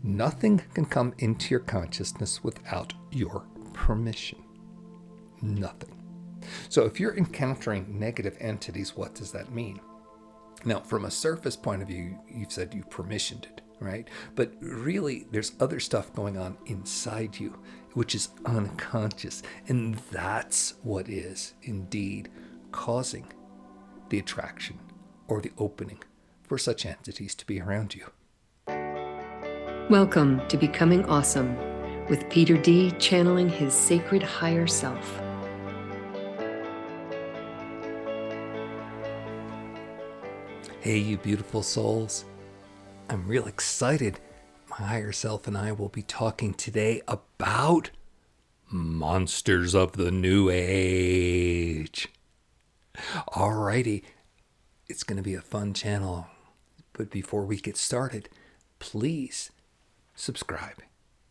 Nothing can come into your consciousness without your permission. Nothing. So if you're encountering negative entities, what does that mean? Now, from a surface point of view, you've said you permissioned it, right? But really, there's other stuff going on inside you, which is unconscious. And that's what is indeed causing the attraction or the opening for such entities to be around you. Welcome to Becoming Awesome with Peter D. channeling his sacred higher self. Hey, you beautiful souls. I'm real excited. My higher self and I will be talking today about monsters of the New Age. Alrighty, it's going to be a fun channel. But before we get started, please subscribe.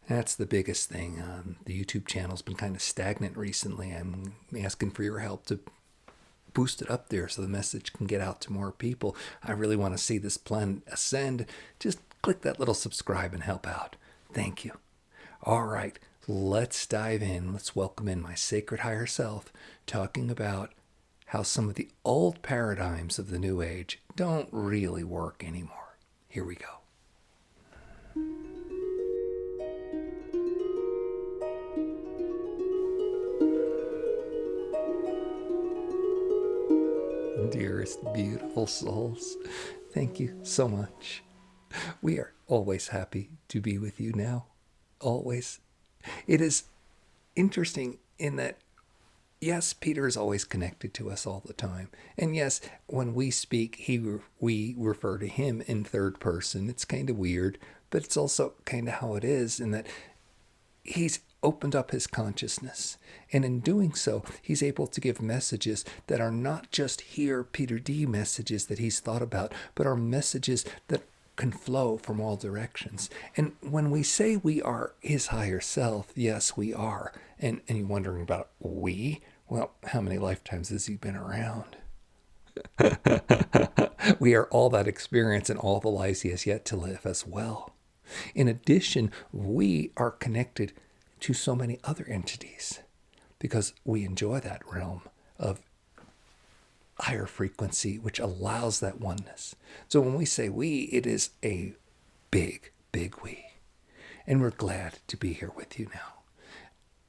That's the biggest thing. The YouTube channel's been kind of stagnant recently. I'm asking for your help to boost it up there so the message can get out to more people. I really want to see this planet ascend. Just click that little subscribe and help out. Thank you. All right, let's dive in. Let's welcome in my sacred higher self, talking about how some of the old paradigms of the New Age don't really work anymore. Here we go. Dearest, beautiful souls, thank you so much. We are always happy to be with you now. Always. It is interesting in that, yes, Peter is always connected to us all the time. And yes, when we speak, we refer to him in third person. It's kind of weird, but it's also kind of how it is in that he's opened up his consciousness. And in doing so, he's able to give messages that are not just here Peter D messages that he's thought about, but are messages that can flow from all directions. And when we say we are his higher self, yes, we are. And you're wondering about we? Well, how many lifetimes has he been around? We are all that experience and all the lives he has yet to live as well. In addition, we are connected to so many other entities because we enjoy that realm of higher frequency, which allows that oneness. So when we say we, it is a big, big we. And we're glad to be here with you now.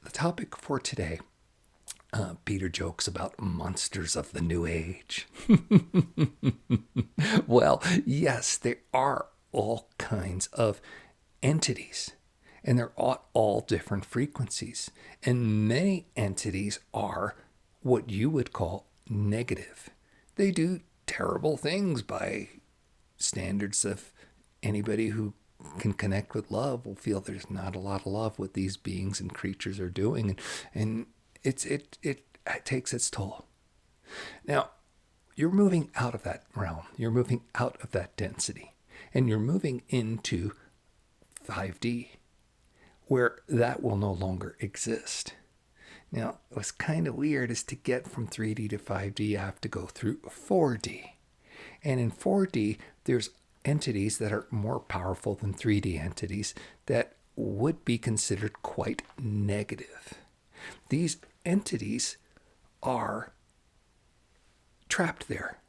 The topic for today, Peter jokes about monsters of the New Age. Well, yes, there are all kinds of entities. And they're all different frequencies. And many entities are what you would call negative. They do terrible things by standards of anybody who can connect with love will feel there's not a lot of love what these beings and creatures are doing. And it takes its toll. Now, you're moving out of that realm. You're moving out of that density. And you're moving into 5D. Where that will no longer exist. Now, what's kind of weird is to get from 3D to 5D, you have to go through 4D. And in 4D, there's entities that are more powerful than 3D entities that would be considered quite negative. These entities are trapped there.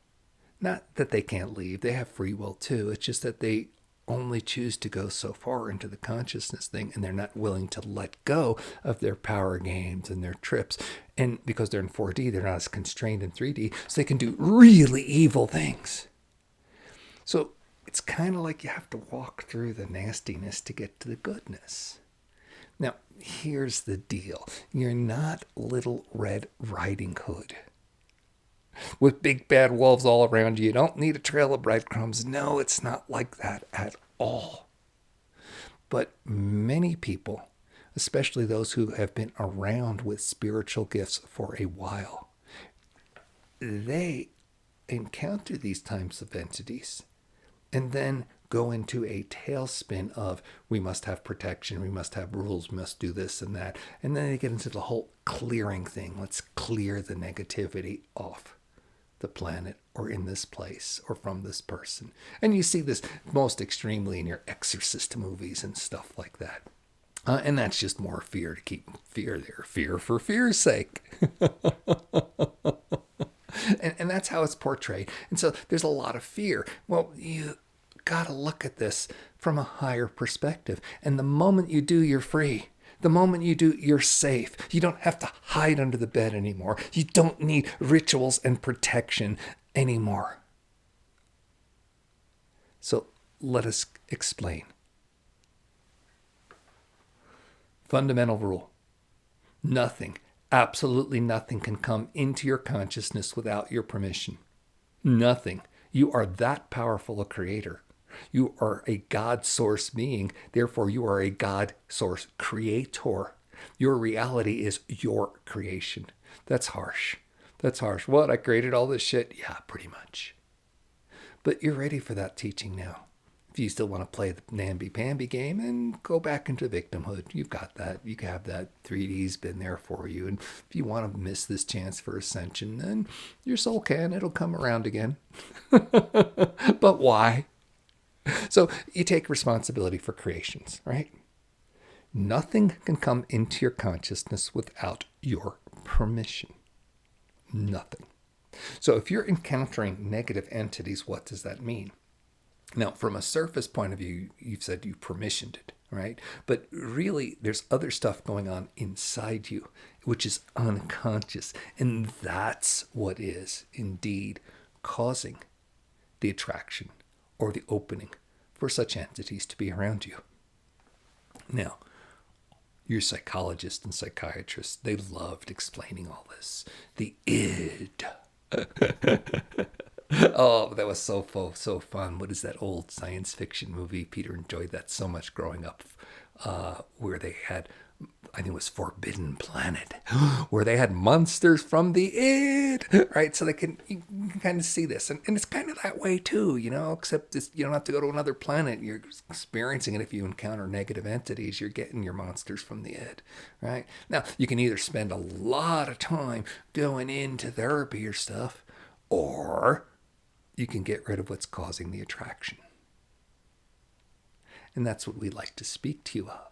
Not that they can't leave, they have free will too. It's just that they only choose to go so far into the consciousness thing, and they're not willing to let go of their power games and their trips. And because they're in 4D, they're not as constrained in 3D, so they can do really evil things. So it's kind of like you have to walk through the nastiness to get to the goodness. Now, here's the deal. You're not Little Red Riding Hood with big bad wolves all around you. You don't need a trail of breadcrumbs. No, it's not like that at all. But many people, especially those who have been around with spiritual gifts for a while, they encounter these types of entities and then go into a tailspin of we must have protection, we must have rules, we must do this and that. And then they get into the whole clearing thing. Let's clear the negativity off. the planet or in this place or from this person. And you see this most extremely in your exorcist movies and stuff like that. And that's just more fear to keep fear there. Fear for fear's sake. and that's how it's portrayed. And so there's a lot of fear. Well, you got to look at this from a higher perspective. And the moment you do, you're free. The moment you do, you're safe. You don't have to hide under the bed anymore. You don't need rituals and protection anymore. So let us explain. Fundamental rule. Nothing, absolutely nothing can come into your consciousness without your permission. Nothing. You are that powerful a creator. You are a God source being. Therefore, you are a God source creator. Your reality is your creation. That's harsh. That's harsh. What? I created all this shit? Yeah, pretty much. But you're ready for that teaching now. If you still want to play the namby-pamby game, and go back into victimhood. You've got that. You have that. 3D's been there for you. And if you want to miss this chance for ascension, then your soul can. It'll come around again. But why? So you take responsibility for creations, right? Nothing can come into your consciousness without your permission. Nothing. So if you're encountering negative entities, what does that mean? Now, from a surface point of view, you've said you permissioned it, right? But really, there's other stuff going on inside you, which is unconscious. And that's what is indeed causing the attraction or the opening for such entities to be around you. Now, your psychologists and psychiatrists, they loved explaining all this. The id. Oh, that was so fun. What is that old science fiction movie? Peter enjoyed that so much growing up, where they had, I think it was Forbidden Planet, where they had monsters from the id, right? So you can kind of see this. And it's kind of that way too, except you don't have to go to another planet. You're experiencing it. If you encounter negative entities, you're getting your monsters from the id, right? Now, you can either spend a lot of time going into therapy or stuff, or you can get rid of what's causing the attraction. And that's what we like to speak to you of.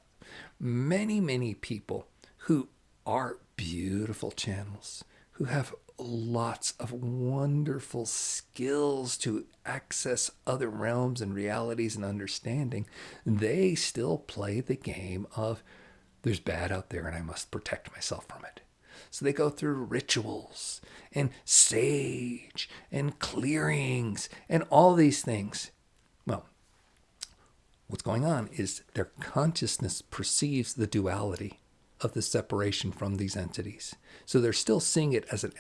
Many, many people who are beautiful channels, who have lots of wonderful skills to access other realms and realities and understanding, they still play the game of there's bad out there and I must protect myself from it. So they go through rituals and sage and clearings and all these things. Well, what's going on is their consciousness perceives the duality of the separation from these entities. So they're still seeing it as an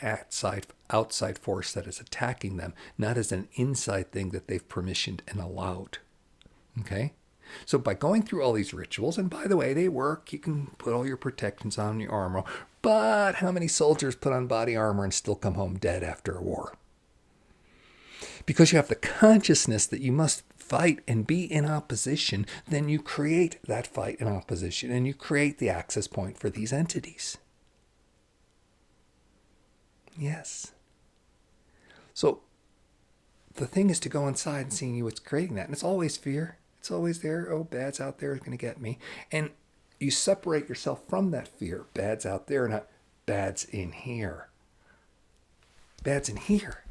outside force that is attacking them, not as an inside thing that they've permissioned and allowed. Okay? So by going through all these rituals, and by the way, they work, you can put all your protections on your armor, but how many soldiers put on body armor and still come home dead after a war? Because you have the consciousness that you must fight and be in opposition, then you create that fight and opposition, and you create the access point for these entities. Yes. So the thing is to go inside and seeing what's creating that. And it's always fear. It's always there. Oh, bad's out there, is going to get me. And you separate yourself from that fear. Bad's out there, not bad's in here. Bad's in here.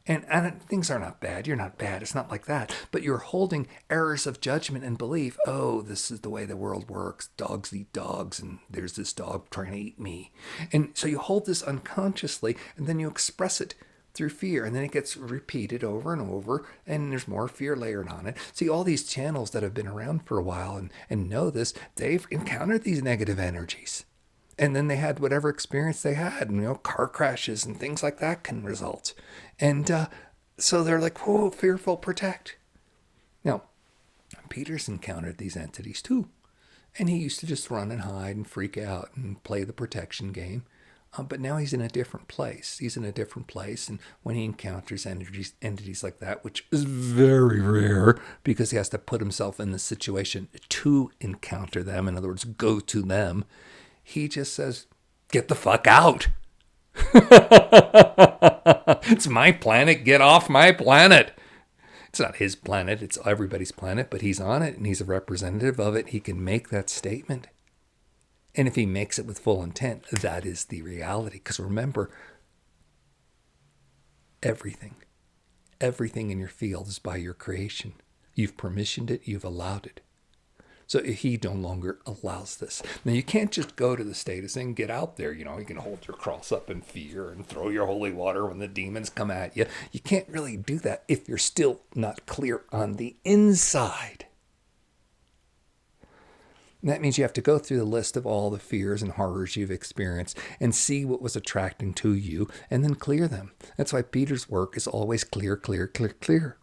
And things are not bad. You're not bad. It's not like that. But you're holding errors of judgment and belief. Oh, this is the way the world works. Dogs eat dogs, and there's this dog trying to eat me. And so you hold this unconsciously, and then you express it through fear, and then it gets repeated over and over, and there's more fear layered on it. See, all these channels that have been around for a while and know this, they've encountered these negative energies. And then they had whatever experience they had, and, car crashes and things like that can result. And so they're like, whoa, fearful, protect. Now, Peter's encountered these entities too. And he used to just run and hide and freak out and play the protection game. But now he's in a different place. He's in a different place. And when he encounters entities like that, which is very rare because he has to put himself in the situation to encounter them, in other words, go to them, he just says, get the fuck out. It's my planet. Get off my planet. It's not his planet. It's everybody's planet, but he's on it and he's a representative of it. He can make that statement. And if he makes it with full intent, that is the reality. Because remember, everything in your field is by your creation. You've permissioned it. You've allowed it. So he no longer allows this. Now, you can't just go to the status and get out there. You can hold your cross up in fear and throw your holy water when the demons come at you. You can't really do that if you're still not clear on the inside. And that means you have to go through the list of all the fears and horrors you've experienced and see what was attracting to you and then clear them. That's why Peter's work is always clear, clear, clear, clear.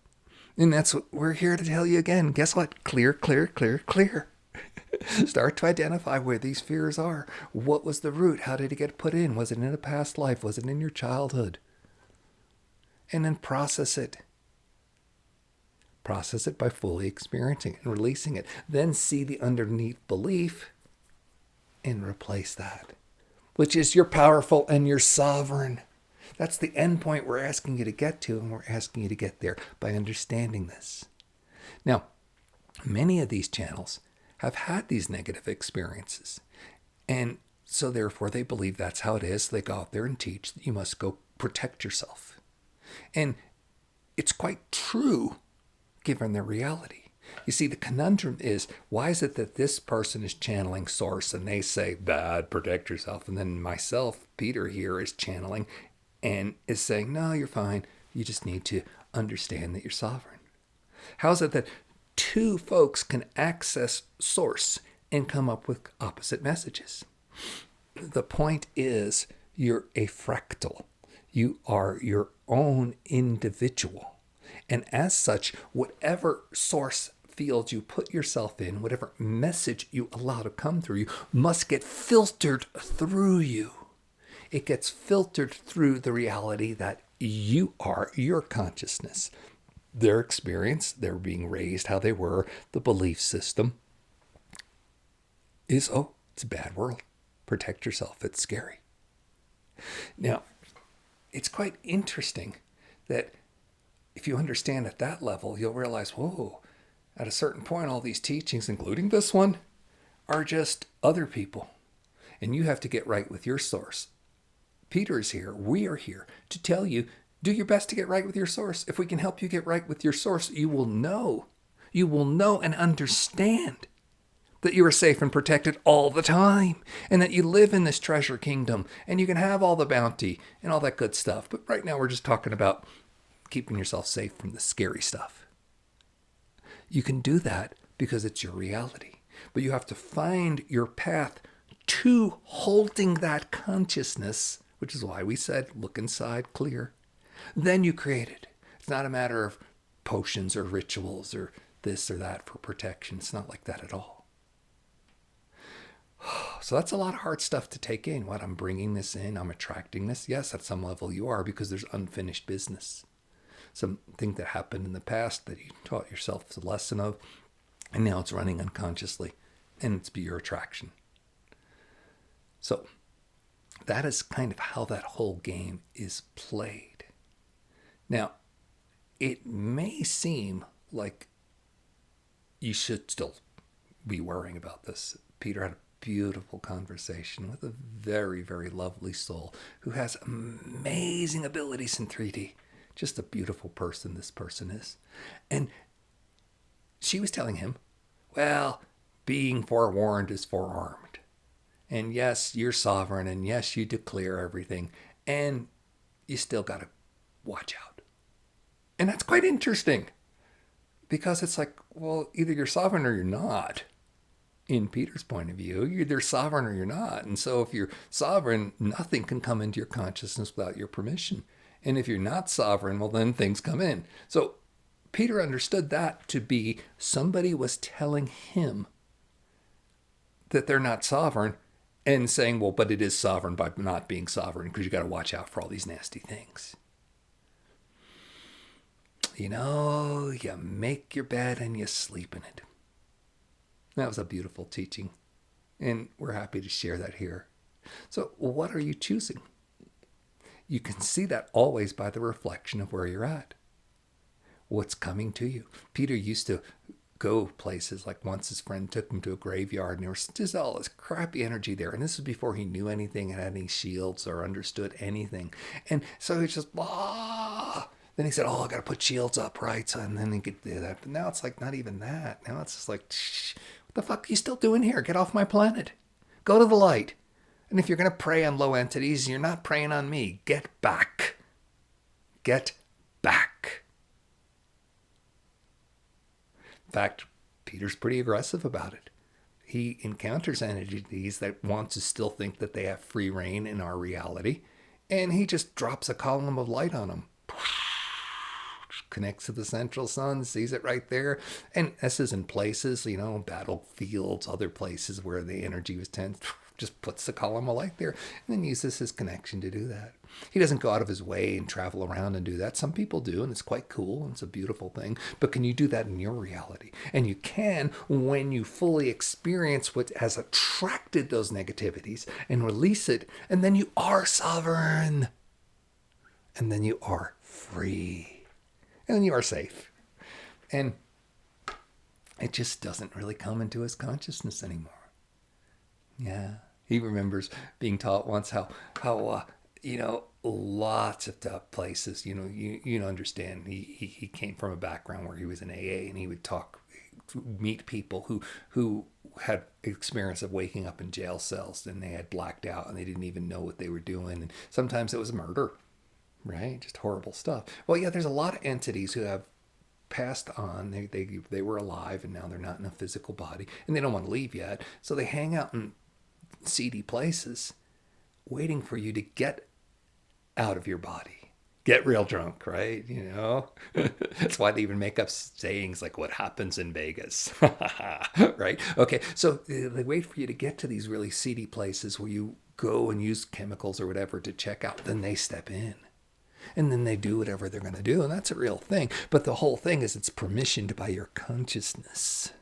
And that's what we're here to tell you again. Guess what? Clear, clear, clear, clear. Start to identify where these fears are. What was the root? How did it get put in? Was it in a past life? Was it in your childhood? And then process it. Process it by fully experiencing it and releasing it. Then see the underneath belief and replace that, which is you're powerful and you're sovereign. That's the end point we're asking you to get to, and we're asking you to get there by understanding this. Now, many of these channels have had these negative experiences, and so therefore they believe that's how it is. They go out there and teach that you must go protect yourself. And it's quite true, given their reality. You see, the conundrum is, why is it that this person is channeling source and they say, bad, protect yourself, and then myself, Peter here, is channeling and is saying, no, you're fine. You just need to understand that you're sovereign. How is it that two folks can access source and come up with opposite messages? The point is, you're a fractal. You are your own individual. And as such, whatever source field you put yourself in, whatever message you allow to come through you, must get filtered through you. It gets filtered through the reality that you are, your consciousness, their experience, their being raised, how they were, the belief system is, oh, it's a bad world. Protect yourself. It's scary. Now, it's quite interesting that if you understand at that level, you'll realize, whoa, at a certain point, all these teachings, including this one, are just other people. And you have to get right with your source. Peter is here. We are here to tell you, do your best to get right with your source. If we can help you get right with your source, you will know and understand that you are safe and protected all the time, and that you live in this treasure kingdom, and you can have all the bounty and all that good stuff. But right now we're just talking about keeping yourself safe from the scary stuff. You can do that because it's your reality, but you have to find your path to holding that consciousness, which is why we said, look inside, clear. Then you create it. It's not a matter of potions or rituals or this or that for protection. It's not like that at all. So that's a lot of hard stuff to take in. What, I'm bringing this in, I'm attracting this. Yes, at some level you are, because there's unfinished business. Something that happened in the past that you taught yourself the lesson of, and now it's running unconsciously, and it's your attraction. So that is kind of how that whole game is played. Now, it may seem like you should still be worrying about this. Peter had a beautiful conversation with a very, very lovely soul who has amazing abilities in 3D. Just a beautiful person this person is. And she was telling him, well, being forewarned is forearmed. And yes, you're sovereign, and yes, you declare everything, and you still got to watch out. And that's quite interesting, because it's like, well, either you're sovereign or you're not. In Peter's point of view, you're either sovereign or you're not. And so if you're sovereign, nothing can come into your consciousness without your permission. And if you're not sovereign, well, then things come in. So Peter understood that to be somebody was telling him that they're not sovereign and saying, well, but it is sovereign by not being sovereign, because you got to watch out for all these nasty things. You know, you make your bed and you sleep in it. That was a beautiful teaching, and we're happy to share that here. So what are you choosing? you can see that always by the reflection of where you're at, what's coming to you. Peter used to go places, like once his friend took him to a graveyard and there was just all this crappy energy there. And this was before he knew anything and had any shields or understood anything. And so he just, blah. Then he said, oh, I got to put shields up, right? So, and then he could do that. But now it's like not even that. Now it's just like, shh, what the fuck are you still doing here? Get off my planet. Go to the light. And if you're going to prey on low entities, you're not preying on me. Get back. Get back. In fact, Peter's pretty aggressive about it. He encounters entities that want to still think that they have free reign in our reality, and he just drops a column of light on them. Connects to the central sun, sees it right there. And this is in places, battlefields, other places where the energy was tense. Just puts the column of light there and then uses his connection to do that. He doesn't go out of his way and travel around and do that. Some people do, and it's quite cool, and it's a beautiful thing. But can you do that in your reality? And you can when you fully experience what has attracted those negativities and release it, and then you are sovereign. And then you are free. And then you are safe. And it just doesn't really come into his consciousness anymore. Yeah, he remembers being taught once how lots of tough places, you understand, he came from a background where he was in AA, and he would meet people who had experience of waking up in jail cells, and they had blacked out and they didn't even know what they were doing. And sometimes it was murder, right? Just horrible stuff. Well, yeah, there's a lot of entities who have passed on. They were alive and now they're not in a physical body and they don't want to leave yet. So they hang out in seedy places waiting for you to get out of your body. Get real drunk, right? That's why they even make up sayings like what happens in Vegas, right? Okay, so they wait for you to get to these really seedy places where you go and use chemicals or whatever to check out. Then they step in. And then they do whatever they're going to do. And that's a real thing. But the whole thing is it's permissioned by your consciousness.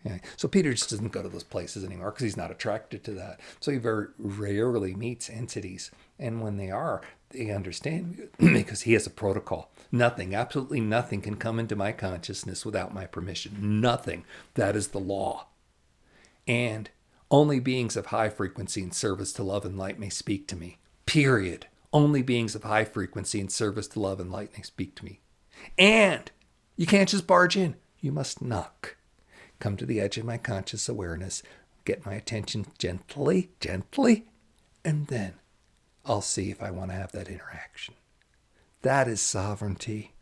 Yeah. So Peter just doesn't go to those places anymore because he's not attracted to that. So he very rarely meets entities. And when they are, they understand because he has a protocol. Nothing, absolutely nothing can come into my consciousness without my permission. Nothing. That is the law. And only beings of high frequency and service to love and light may speak to me. Period. Only beings of high frequency and service to love and light may speak to me. And you can't just barge in. You must knock. Come to the edge of my conscious awareness, get my attention gently, and then I'll see if I want to have that interaction. That is sovereignty.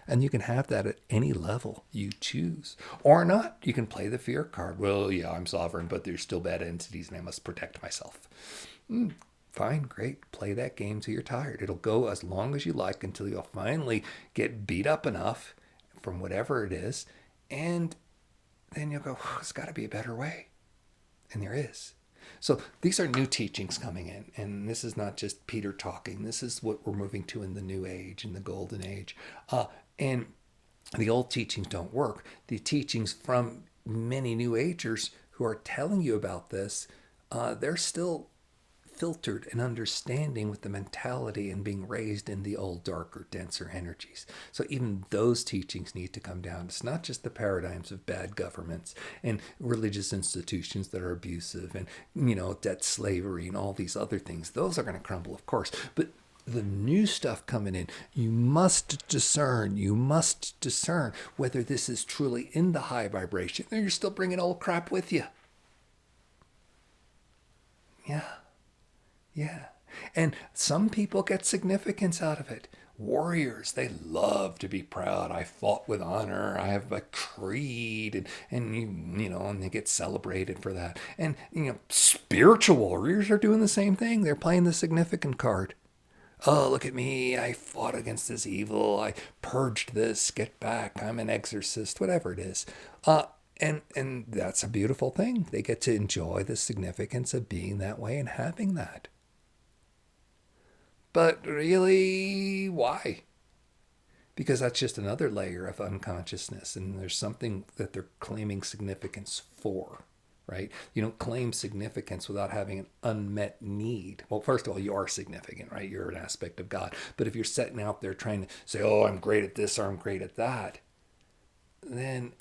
And you can have that at any level you choose. Or not. You can play the fear card. Well, yeah, I'm sovereign, but there's still bad entities and I must protect myself. Fine, great. Play that game till you're tired. It'll go as long as you like until you'll finally get beat up enough from whatever it is. And then you'll go, there's got to be a better way. And there is. So these are new teachings coming in. And this is not just Peter talking. This is what we're moving to in the new age, in the golden age. And the old teachings don't work. The teachings from many new agers who are telling you about this, they're still filtered and understanding with the mentality and being raised in the old, darker, denser energies. So even those teachings need to come down. It's not just the paradigms of bad governments and religious institutions that are abusive and, debt slavery and all these other things. Those are going to crumble, of course. But the new stuff coming in, you must discern whether this is truly in the high vibration or you're still bringing old crap with you. Yeah. And some people get significance out of it. Warriors, they love to be proud. I fought with honor. I have a creed, and they get celebrated for that. And spiritual warriors are doing the same thing. They're playing the significant card. Oh, look at me. I fought against this evil. I purged this. Get back. I'm an exorcist. Whatever it is. And that's a beautiful thing. They get to enjoy the significance of being that way and having that. But really, why? Because that's just another layer of unconsciousness, and there's something that they're claiming significance for. right? You don't claim significance without having an unmet need. Well, first of all, you are significant, right? You're an aspect of God. But if you're sitting out there trying to say, oh, I'm great at this or I'm great at that, then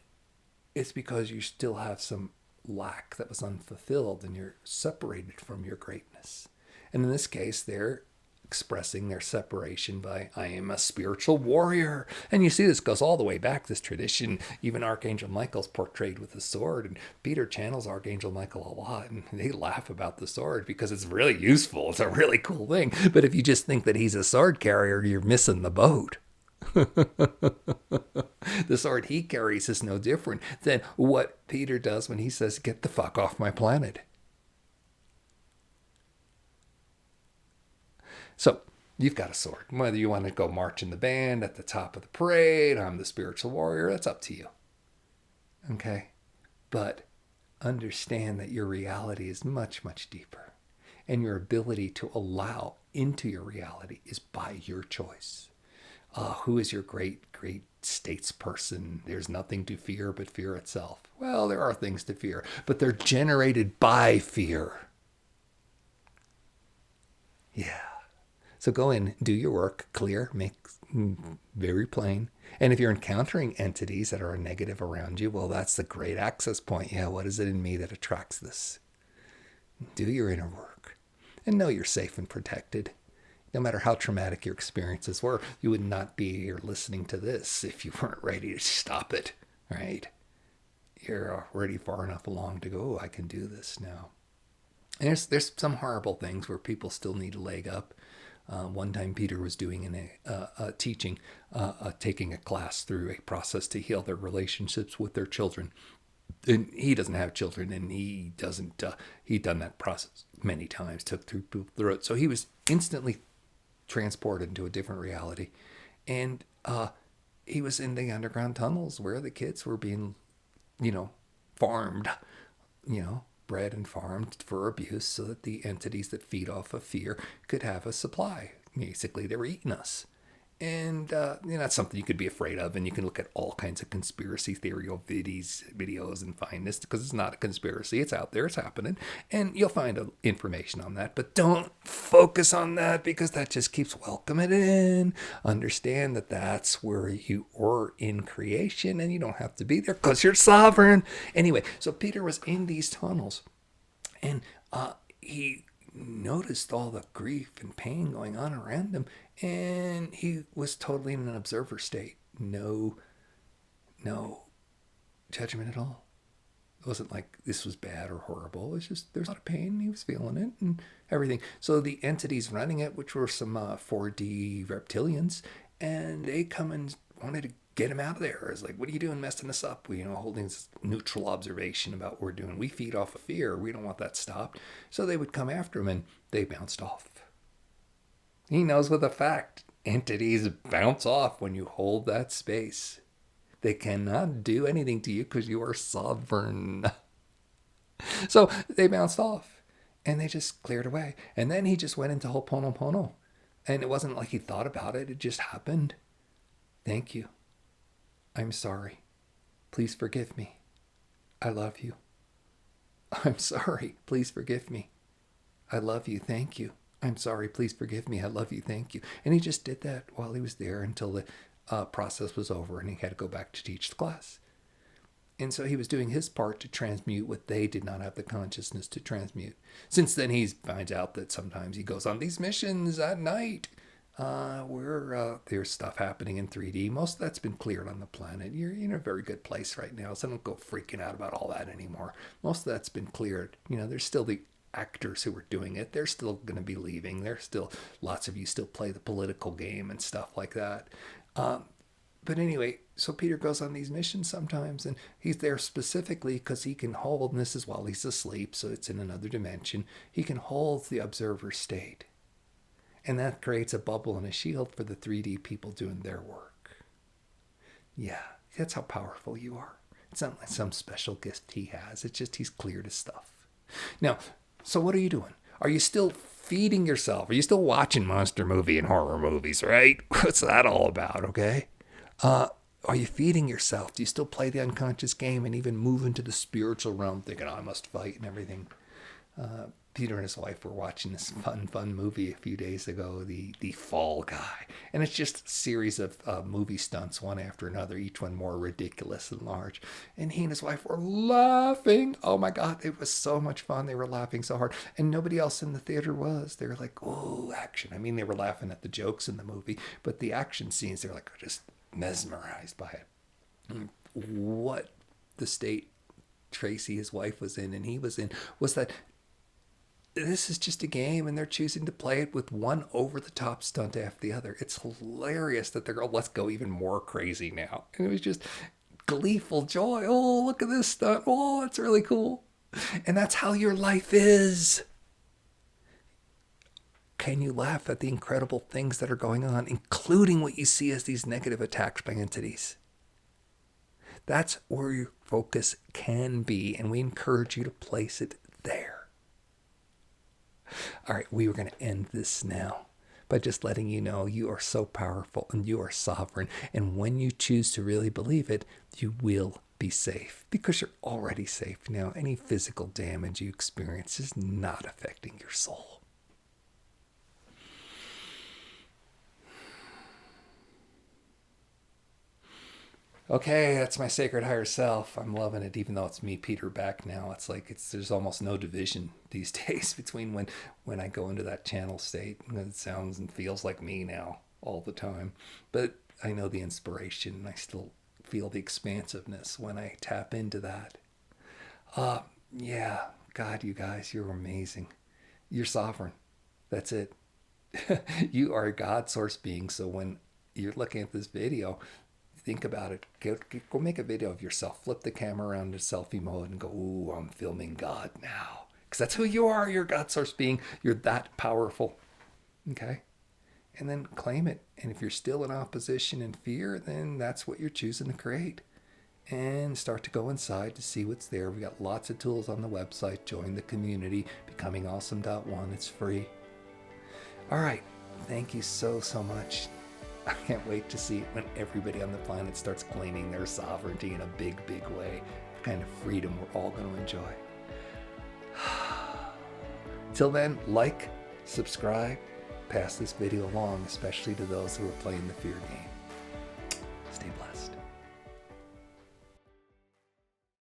it's because you still have some lack that was unfulfilled and you're separated from your greatness. And in this case, they're expressing their separation by, I am a spiritual warrior. And you see, this goes all the way back, this tradition. Even Archangel Michael's portrayed with a sword, and Peter channels Archangel Michael a lot, and they laugh about the sword because it's really useful. It's a really cool thing. But if you just think that he's a sword carrier, you're missing the boat. The sword he carries is no different than what Peter does when he says, get the fuck off my planet. So you've got a sword. Whether you want to go march in the band at the top of the parade, I'm the spiritual warrior, that's up to you. Okay? But understand that your reality is much, much deeper. And your ability to allow into your reality is by your choice. Who is your great, great statesperson? There's nothing to fear but fear itself. Well, there are things to fear, but they're generated by fear. Yeah. So go in, do your work, clear, make very plain. And if you're encountering entities that are negative around you, well, that's the great access point. Yeah, what is it in me that attracts this? Do your inner work and know you're safe and protected. No matter how traumatic your experiences were, you would not be here listening to this if you weren't ready to stop it, right? You're already far enough along to go, I can do this now. And there's some horrible things where people still need a leg up. One time Peter was doing taking a class through a process to heal their relationships with their children. And he doesn't have children, and he'd done that process many times, took people through it. So he was instantly transported into a different reality. And he was in the underground tunnels where the kids were being, farmed, bred and farmed for abuse so that the entities that feed off of fear could have a supply. Basically, they were eating us. And that's something you could be afraid of. And you can look at all kinds of conspiracy theory videos and find this, because it's not a conspiracy. It's out there. It's happening. And you'll find information on that. But don't focus on that, because that just keeps welcoming it in. Understand that that's where you are in creation, and you don't have to be there because you're sovereign. Anyway, so Peter was in these tunnels, and he noticed all the grief and pain going on around him, and he was totally in an observer state. No judgment at all. It wasn't like this was bad or horrible. It was just, there's a lot of pain. He was feeling it and everything. So the entities running it, which were some 4D reptilians, and they come and wanted to get him out of there. It's like, what are you doing messing us up? Holding this neutral observation about what we're doing. We feed off of fear. We don't want that stopped. So they would come after him, and they bounced off. He knows with a fact, entities bounce off when you hold that space. They cannot do anything to you because you are sovereign. So they bounced off, and they just cleared away. And then he just went into Ho'oponopono. And it wasn't like he thought about it. It just happened. Thank you. I'm sorry. Please forgive me. I love you. I'm sorry. Please forgive me. I love you. Thank you. I'm sorry. Please forgive me. I love you. Thank you. And he just did that while he was there until the process was over and he had to go back to teach the class. And so he was doing his part to transmute what they did not have the consciousness to transmute. Since then, he finds out that sometimes he goes on these missions at night where there's stuff happening in 3D. Most of that's been cleared on the planet. You're in a very good place right now, so don't go freaking out about all that anymore. Most of that's been cleared. There's still the actors who are doing it. They're still going to be leaving. There's still lots of you still play the political game and stuff like that. But anyway, so Peter goes on these missions sometimes, and he's there specifically because he can hold, and this is while he's asleep, so it's in another dimension, he can hold the observer state. And that creates a bubble and a shield for the 3D people doing their work. Yeah, that's how powerful you are. It's not like some special gift he has. It's just he's cleared his stuff. Now, so what are you doing? Are you still feeding yourself? Are you still watching monster movie and horror movies, right? What's that all about, okay? Are you feeding yourself? Do you still play the unconscious game and even move into the spiritual realm thinking, oh, I must fight and everything? Peter and his wife were watching this fun movie a few days ago, the Fall Guy, and it's just a series of movie stunts, one after another, each one more ridiculous and large. And he and his wife were laughing. Oh my God, it was so much fun. They were laughing so hard, and nobody else in the theater was. They were like, "Oh, action!" I mean, they were laughing at the jokes in the movie, but the action scenes, they're like just mesmerized by it. What the state Tracy, his wife, was in and he was in was that this is just a game and they're choosing to play it with one over-the-top stunt after the other. It's hilarious that they're, oh, let's go even more crazy now. And it was just gleeful joy. Oh, look at this stunt. Oh, that's really cool. And that's how your life is. Can you laugh at the incredible things that are going on, including what you see as these negative attacks by entities? That's where your focus can be, and we encourage you to place it there. All right, we were going to end this now by just letting you know you are so powerful and you are sovereign. And when you choose to really believe it, you will be safe because you're already safe now. Any physical damage you experience is not affecting your soul. Okay, that's my sacred higher self. I'm loving it, even though it's me, Peter, back now. It's like there's almost no division these days between when I go into that channel state. It sounds and feels like me now all the time. But I know the inspiration, and I still feel the expansiveness when I tap into that. Yeah, God, you guys, you're amazing. You're sovereign. That's it. You are a God source being. So when you're looking at this video, think about it. Go make a video of yourself. Flip the camera around to selfie mode and go, ooh, I'm filming God now. Because that's who you are. You're God source being. You're that powerful. Okay? And then claim it. And if you're still in opposition and fear, then that's what you're choosing to create. And start to go inside to see what's there. We got lots of tools on the website. Join the community. BecomingAwesome.one. It's free. All right. Thank you so much. I can't wait to see it when everybody on the planet starts claiming their sovereignty in a big way. The kind of freedom we're all going to enjoy. Till then, like, subscribe, pass this video along, especially to those who are playing the fear game.